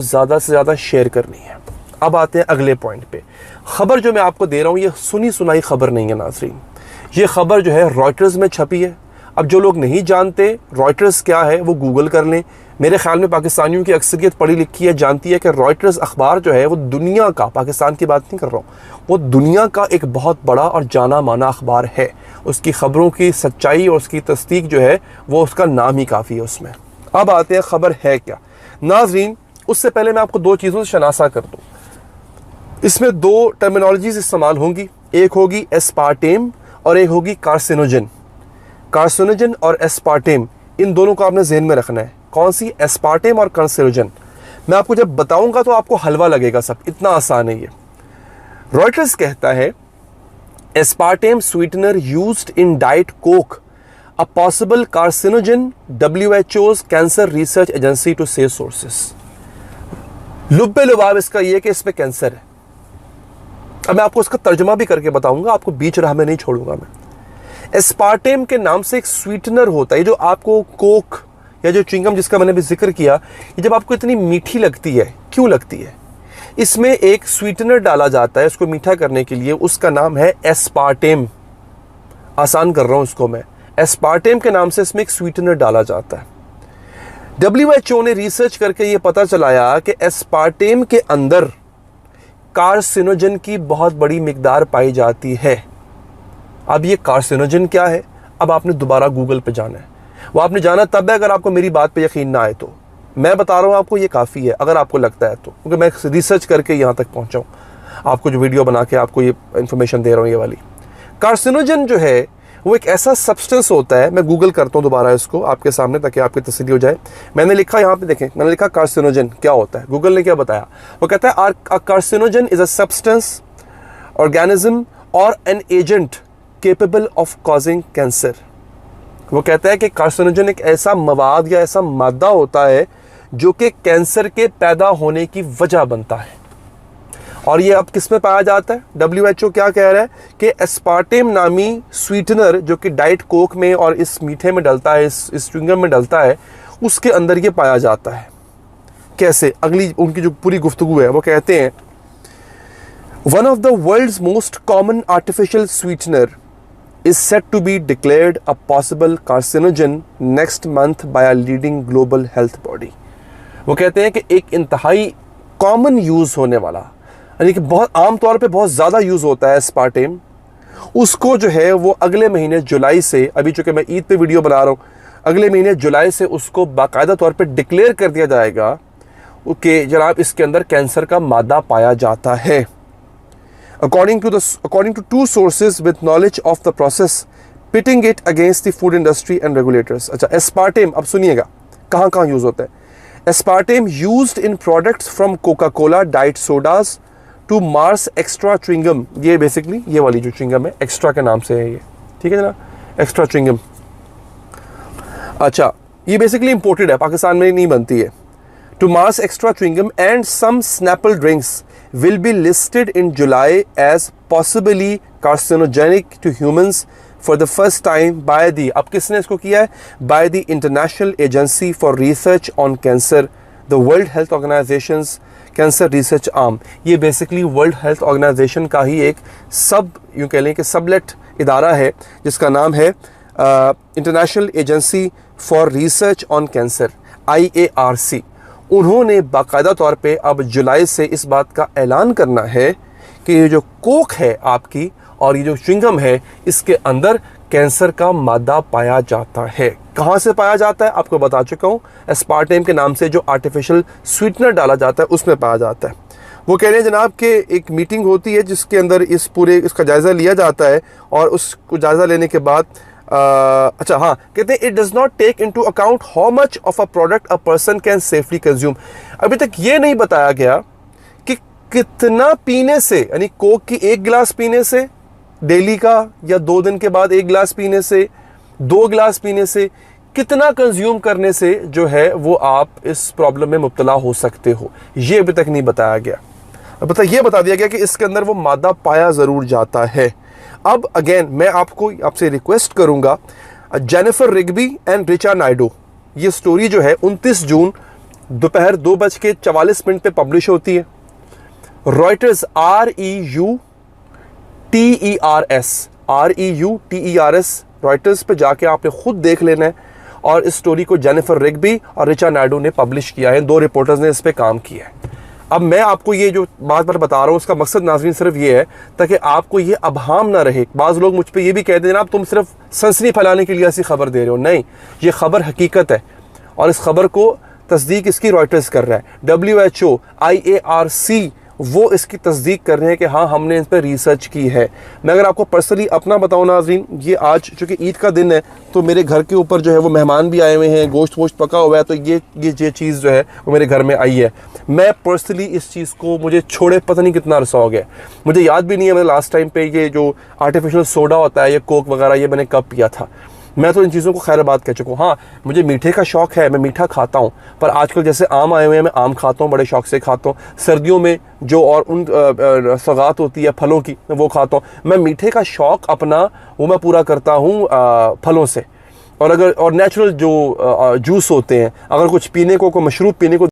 ज़्यादा से ज़्यादा शेयर करनी है। अब आते हैं अगले पॉइंट पे। खबर जो मैं आपको दे रहा हूँ ये सुनी सुनाई खबर नहीं है नाज़रीन, ये खबर जो है रॉयटर्स में छपी है। अब जो लोग नहीं जानते रॉयटर्स क्या है वो गूगल कर लें। मेरे ख्याल में पाकिस्तानियों की अक्सरियत पढ़ी लिखी है, जानती है कि रॉयटर्स अखबार जो है वो दुनिया का, पाकिस्तान की बात नहीं कर रहा हूँ, वो दुनिया का एक बहुत बड़ा और जाना माना अखबार है। उसकी ख़बरों की सच्चाई और उसकी तस्दीक जो है वो उसका नाम ही काफ़ी है उसमें। अब आते हैं खबर है क्या नाज़रीन। उससे पहले मैं आपको दो चीज़ों से शनासा कर दूँ। इसमें दो टर्मिनोलॉजीज इस्तेमाल होंगी, एक होगी एस्पार्टेम और एक होगी कार्सिनोजन। कार्सिनोजन और एस्पार्टेम, इन दोनों को आपने जहन में रखना है। कौन सी? एस्पार्टेम और कार्सिनोजन। मैं आपको जब बताऊंगा तो आपको हलवा लगेगा, सब इतना आसान है ये। रॉयटर्स कहता है aspartame sweetener used in diet Coke a possible carcinogen, WHO's cancer research agency to say sources. लुब्बे लुबाब इसका ये कि इसमें कैंसर है। अब मैं आपको इसका तर्जुमा भी करके बताऊंगा, आपको बीच राह में नहीं छोड़ूंगा मैं। एस्पार्टेम के नाम से एक स्वीटनर होता है, जो आपको कोक या जो च्युइंगम जिसका मैंने भी जिक्र किया, ये जब आपको इतनी मीठी लगती है, क्यों लगती है? इसमें एक स्वीटनर डाला जाता है उसको मीठा करने के लिए, उसका नाम है एस्पार्टेम। आसान कर रहा हूं इसको मैं, एस्पार्टेम के नाम से इसमें एक स्वीटनर डाला जाता है। WHO ने रिसर्च करके ये पता चलाया कि एस्पार्टेम के अंदर कार्सिनोजन की बहुत बड़ी मिकदार पाई जाती है। अब ये कार्सिनोजन क्या है, अब आपने दोबारा गूगल पे जाना है। वो आपने जाना तब है अगर आपको मेरी बात पे यकीन ना आए तो। मैं बता रहा हूँ आपको, ये काफ़ी है अगर आपको लगता है तो, क्योंकि मैं रिसर्च करके यहाँ तक पहुँचा हूँ। आपको जो वीडियो बना के आपको ये इन्फॉर्मेशन दे रहा हूँ ये वाली। कार्सिनोजन जो है वो एक ऐसा सब्सटेंस होता है, मैं गूगल करता हूँ दोबारा इसको आपके सामने ताकि आपकी तसल्ली हो जाए। मैंने लिखा यहाँ पे देखें, मैंने लिखा कार्सिनोजन क्या होता है, गूगल ने क्या बताया। वो कहता है carcinogen is a substance, organism और an agent capable of causing cancer. वो कहता है कि कार्सिनोजन एक ऐसा मवाद या ऐसा मादा होता है जो कि कैंसर के पैदा होने की वजह बनता है। और ये अब किस में पाया जाता है? WHO क्या कह रहा है कि एस्पार्टेम नामी स्वीटनर जो कि डाइट कोक में और इस मीठे में डलता है, इस च्युइंगम में डलता है, उसके अंदर ये पाया जाता है। कैसे? अगली उनकी जो पूरी गुफ्तगू है वो कहते हैं one of the world's most common artificial sweetener is set to be declared a possible carcinogen next month by a leading global health body। वो कहते हैं कि एक इंतहाई कॉमन यूज़ होने वाला, यानी कि बहुत आम तौर पे बहुत ज़्यादा यूज़ होता है एस्पार्टेम, उसको जो है वो अगले महीने जुलाई से, अभी चूँकि मैं ईद पे वीडियो बना रहा हूँ, अगले महीने जुलाई से उसको बाकायदा तौर पे डिक्लेयर कर दिया जाएगा कि जनाब इसके अंदर कैंसर का मादा पाया जाता है। According to two sources with knowledge of the process, pitting it against the food industry and regulators। अच्छा, एस्पार्टेम अब सुनिएगा कहाँ कहाँ यूज़ होता है। Aspartame used in products from Coca-Cola diet sodas to Mars extra chewing gum। ये basically ये वाली जो च्युइंगम है एक्स्ट्रा के नाम से है ये, ठीक है जनाब, एक्स्ट्रा च्युइंगम। अच्छा, ये बेसिकली इंपोर्टेड है, पाकिस्तान में नहीं बनती है। To Mars extra chewing gum and some Snapple drinks will be listed in July as possibly carcinogenic to humans for the first time by the, अब किसने इसको किया है? By the International Agency for Research on Cancer, the World Health Organization's Cancer Research Arm। ये basically world health organisation का ही एक यूँ कह लें कि सबलेट इदारा है जिसका नाम है international agency for research on cancer, IARC। उन्होंने बाकायदा तौर पे अब जुलाई से इस बात का ऐलान करना है कि ये जो कोक है आपकी और ये जो च्युइंगम है, इसके अंदर कैंसर का मादा पाया जाता है। कहाँ से पाया जाता है आपको बता चुका हूँ, एस्पार्टेम के नाम से जो आर्टिफिशियल स्वीटनर डाला जाता है उसमें पाया जाता है। वो कह रहे हैं जनाब कि एक मीटिंग होती है जिसके अंदर इसका जायज़ा लिया जाता है और उसको जायज़ा लेने के बाद अच्छा हाँ, कहते हैं it does not take into account how much of a product a person can safely consume. अभी तक ये नहीं बताया गया कि कितना पीने से, यानी कोक की एक गिलास पीने से डेली का, या 2 दिन के बाद 1 गिलास पीने से, 2 गिलास पीने से, कितना कंज्यूम करने से जो है वो आप इस प्रॉब्लम में मुब्तला हो सकते हो, ये अभी तक नहीं बताया गया। अब ये बता दिया गया कि इसके अंदर वो मादा पाया ज़रूर जाता है। अब अगेन मैं आपसे रिक्वेस्ट करूंगा, Jennifer Rigby and Richa Naidu, ये स्टोरी जो है 29 जून दोपहर 2:44 पे पब्लिश होती है। रॉयटर्स REUTERS रॉयटर्स पे जाके आपने खुद देख लेना है। और इस स्टोरी को जेनिफर रिग्बी और रिचा नायडू ने पब्लिश किया है, 2 रिपोर्टर्स ने इस पे काम किया है। अब मैं आपको ये जो बात बता रहा हूँ उसका मकसद नाज़रीन सिर्फ ये है ताकि आपको ये अबहाम ना रहे। बाज़ लोग मुझ पे ये भी कहते हैं जनाब तुम सिर्फ सनसनी फैलाने के लिए ऐसी खबर दे रहे हो। नहीं, ये खबर हकीकत है और इस खबर को तस्दीक इसकी रॉयटर्स कर रहा है। WHO IARC वो इसकी तस्दीक कर रहे हैं कि हाँ हमने इस पर रिसर्च की है। मैं अगर आपको पर्सनली अपना बताऊँ नाज़रीन, ये आज चूँकि ईद का दिन है तो मेरे घर के ऊपर जो है वो मेहमान भी आए हुए हैं, गोश्त वोश्त पका हुआ है, तो ये चीज़ जो है वो मेरे घर में आई है। मैं पर्सनली इस चीज़ को मुझे छोड़े पता नहीं कितना अरसा हो गया, मुझे याद भी नहीं है मैंने लास्ट टाइम पे ये जो आर्टिफिशियल सोडा होता है, ये कोक वगैरह, ये मैंने कब पिया था। मैं तो इन चीज़ों को खैर बात कह चुका हूँ। हाँ, मुझे मीठे का शौक़ है, मैं मीठा खाता हूँ, पर आजकल जैसे आम आए हुए हैं मैं आम खाता हूँ, बड़े शौक़ से खाता हूँ। सर्दियों में जो और उन सौगात होती है फलों की वो खाता हूँ। मैं मीठे का शौक़ अपना वो मैं पूरा करता हूँ फलों से। और नेचुरल जो जूस होते हैं, अगर कुछ पीने को, कोई मशरूब पीने को